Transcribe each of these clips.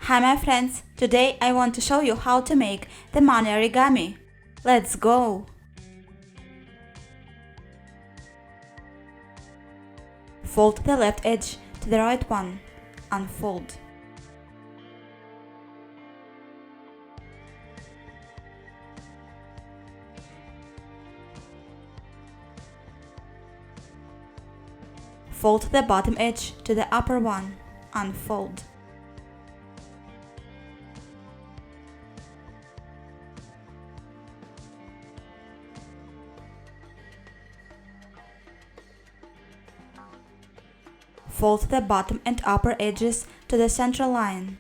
Hi my friends, today I want to show you how to make the money origami. Let's go! Fold the left edge to the right one. Unfold. Fold the bottom edge to the upper one. Unfold. Fold the bottom and upper edges to the center line.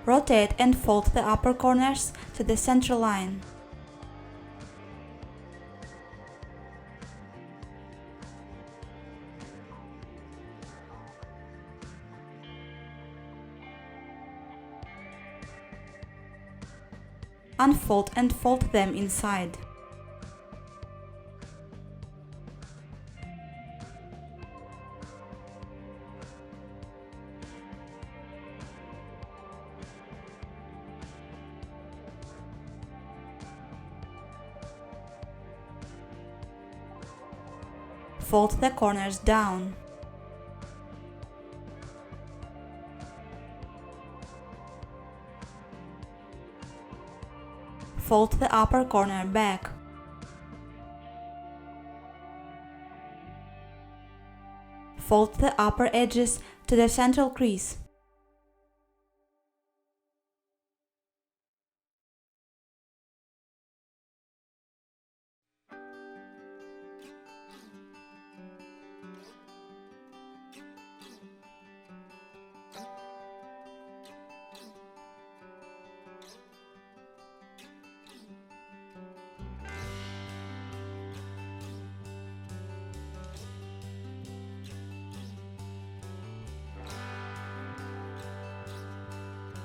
Rotate and fold the upper corners to the center line. Unfold and fold them inside. Fold the corners down. Fold the upper corner back. Fold the upper edges to the central crease.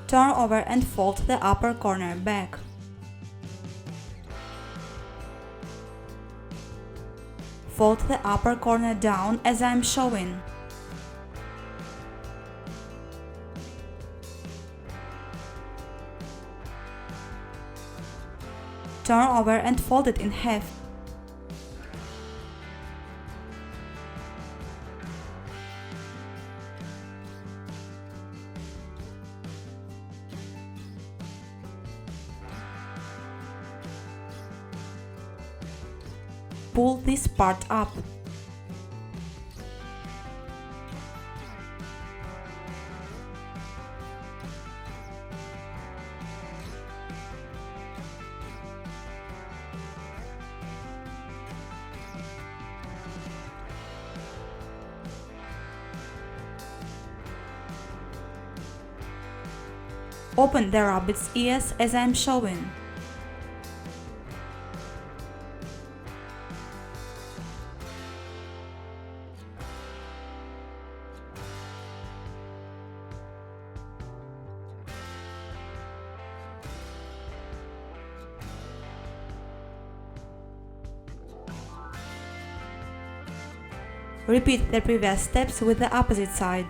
Turn over and fold the upper corner back. Fold the upper corner down as I am showing. Turn over and fold it in half. Pull this part up. Open the rabbit's ears as I am showing. Repeat the previous steps with the opposite side.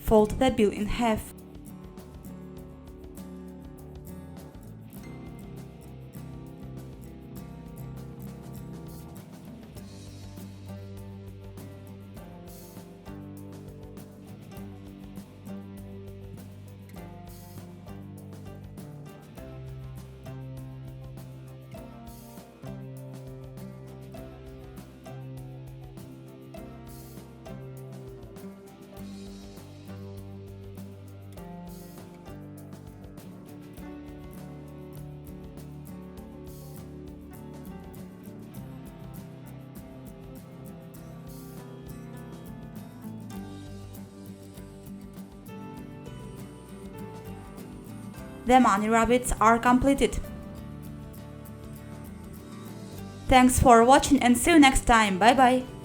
fold the bill in half. The money rabbits are completed. Thanks for watching and see you next time. Bye bye.